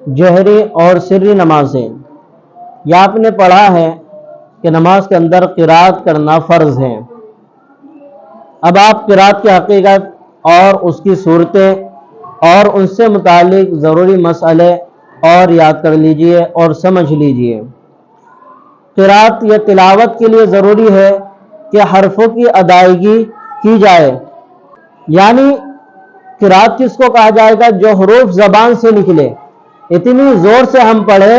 جہری اور سری نمازیں۔ یہ آپ نے پڑھا ہے کہ نماز کے اندر قرات کرنا فرض ہے۔ اب آپ قرات کی حقیقت اور اس کی صورتیں اور ان سے متعلق ضروری مسئلے اور یاد کر لیجئے اور سمجھ لیجئے۔ قرات یا تلاوت کے لیے ضروری ہے کہ حرفوں کی ادائیگی کی جائے، یعنی قرات کس کو کہا جائے گا؟ جو حروف زبان سے نکلے، اتنی زور سے ہم پڑھے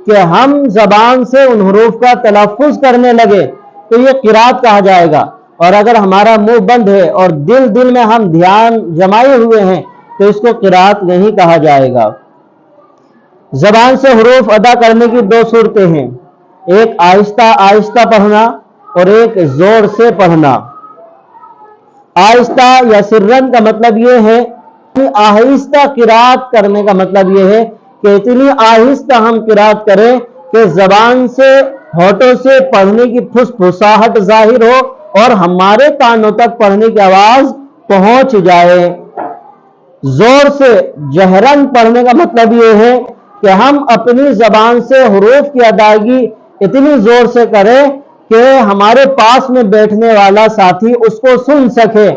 کہ ہم زبان سے ان حروف کا تلفظ کرنے لگے تو یہ قرات کہا جائے گا۔ اور اگر ہمارا منہ بند ہے اور دل میں ہم دھیان جمائے ہوئے ہیں تو اس کو قرات نہیں کہا جائے گا۔ زبان سے حروف ادا کرنے کی دو صورتیں ہیں، ایک آہستہ آہستہ پڑھنا اور ایک زور سے پڑھنا۔ آہستہ یا سرن کا مطلب یہ ہے کہ آہستہ قرات کرنے کا مطلب یہ ہے کہ اتنی آہستہ ہم قرات کریں کہ زبان سے ہونٹوں سے پڑھنے کی پھسپھساہٹ ظاہر ہو اور ہمارے کانوں تک پڑھنے کی آواز پہنچ جائے۔ زور سے جہرن پڑھنے کا مطلب یہ ہے کہ ہم اپنی زبان سے حروف کی ادائیگی اتنی زور سے کریں کہ ہمارے پاس میں بیٹھنے والا ساتھی اس کو سن سکے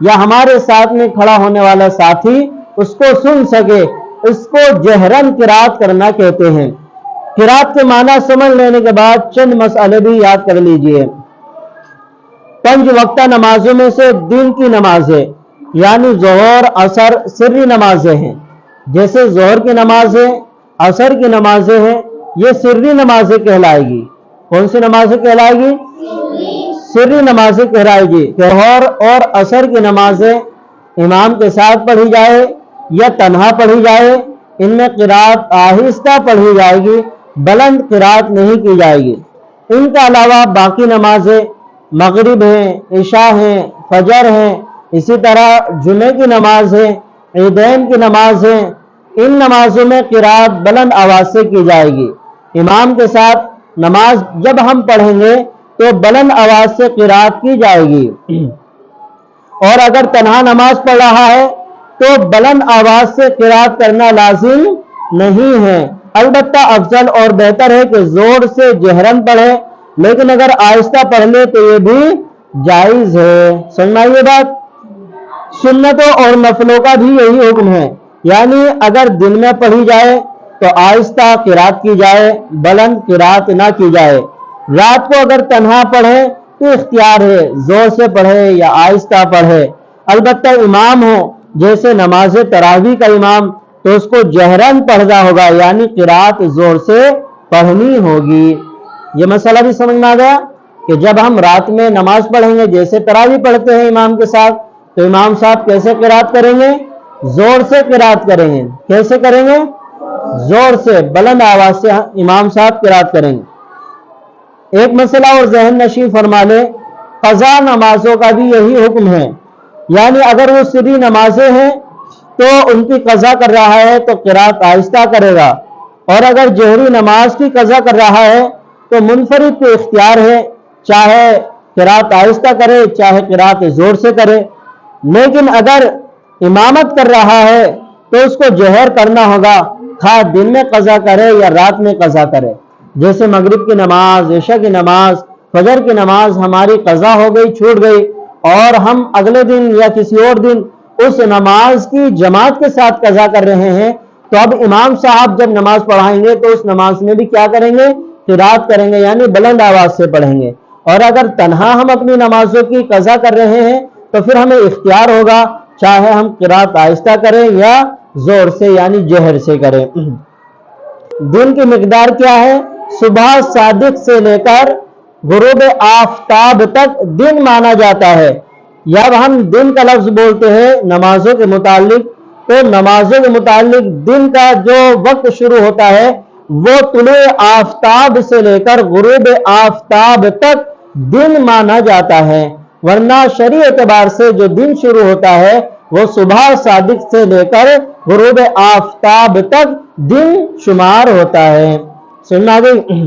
یا ہمارے ساتھ میں کھڑا ہونے والا ساتھی اس کو سن سکے۔ اس کو جہرن قرات کرنا کہتے ہیں۔ قرات کے معنی سمجھ لینے کے بعد چند مسئلے بھی یاد کر لیجئے۔ 5 وقتہ نمازوں میں سے دن کی نمازیں یعنی ظہر، عصر، سری نمازیں ہیں۔ جیسے ظہر کی نمازیں، عصر کی نمازیں ہیں، یہ سری نمازیں کہلائے گی۔ کون سی نمازیں کہلائے گی؟ سری نمازیں کہلائے گی۔ ظہر اور عصر کی نمازیں امام کے ساتھ پڑھی جائے یا تنہا پڑھی جائے، ان میں قرات آہستہ پڑھی جائے گی، بلند قرات نہیں کی جائے گی۔ ان کے علاوہ باقی نمازیں مغرب ہیں، عشاء ہیں، فجر ہیں، اسی طرح جمعے کی نماز ہے، عیدین کی نماز ہے، ان نمازوں میں قرات بلند آواز سے کی جائے گی۔ امام کے ساتھ نماز جب ہم پڑھیں گے تو بلند آواز سے قرات کی جائے گی، اور اگر تنہا نماز پڑھ رہا ہے تو بلند آواز سے قرات کرنا لازم نہیں ہے۔ البتہ افضل اور بہتر ہے کہ زور سے جہرن پڑھے، لیکن اگر آہستہ پڑھ لے تو یہ بھی جائز ہے۔ سمجھ آئی یہ بات؟ سنتوں اور نفلوں کا بھی یہی حکم ہے، یعنی اگر دن میں پڑھی جائے تو آہستہ قرات کی جائے، بلند قرات نہ کی جائے۔ رات کو اگر تنہا پڑھے تو اختیار ہے، زور سے پڑھے یا آہستہ پڑھے۔ البتہ امام ہو، جیسے نماز تراویح کا امام، تو اس کو جہرن پڑھنا ہوگا، یعنی قرات زور سے پڑھنی ہوگی۔ یہ مسئلہ بھی سمجھ میں آ گیا کہ جب ہم رات میں نماز پڑھیں گے، جیسے تراویح پڑھتے ہیں امام کے ساتھ، تو امام صاحب کیسے قرات کریں گے؟ زور سے قرات کریں گے۔ کیسے کریں گے؟ زور سے، بلند آواز سے امام صاحب قرات کریں گے۔ ایک مسئلہ اور ذہن نشین فرما لے، قضا نمازوں کا بھی یہی حکم ہے، یعنی اگر وہ سری نمازیں ہیں تو ان کی قضا کر رہا ہے تو قرات آہستہ کرے گا، اور اگر جہری نماز کی قضا کر رہا ہے تو منفرد کو اختیار ہے، چاہے قرات آہستہ کرے چاہے قرات زور سے کرے۔ لیکن اگر امامت کر رہا ہے تو اس کو جہر کرنا ہوگا، خواہ دن میں قضا کرے یا رات میں قضا کرے۔ جیسے مغرب کی نماز، عشاء کی نماز، فجر کی نماز ہماری قضا ہو گئی، چھوٹ گئی، اور ہم اگلے دن یا کسی اور دن اس نماز کی جماعت کے ساتھ قضا کر رہے ہیں، تو اب امام صاحب جب نماز پڑھائیں گے تو اس نماز میں بھی کیا کریں گے؟ قرات کریں گے، یعنی بلند آواز سے پڑھیں گے۔ اور اگر تنہا ہم اپنی نمازوں کی قضا کر رہے ہیں تو پھر ہمیں اختیار ہوگا، چاہے ہم قرات آہستہ کریں یا زور سے یعنی جہر سے کریں۔ دن کی مقدار کیا ہے؟ صبح صادق سے لے کر غروب آفتاب تک دن مانا جاتا ہے۔ جب ہم دن کا لفظ بولتے ہیں نمازوں کے متعلق، تو نمازوں کے متعلق دن کا جو وقت شروع ہوتا ہے وہ طلوع آفتاب سے لے کر غروب آفتاب تک دن مانا جاتا ہے، ورنہ شرعی اعتبار سے جو دن شروع ہوتا ہے وہ صبح صادق سے لے کر غروب آفتاب تک دن شمار ہوتا ہے۔ سننا گئی؟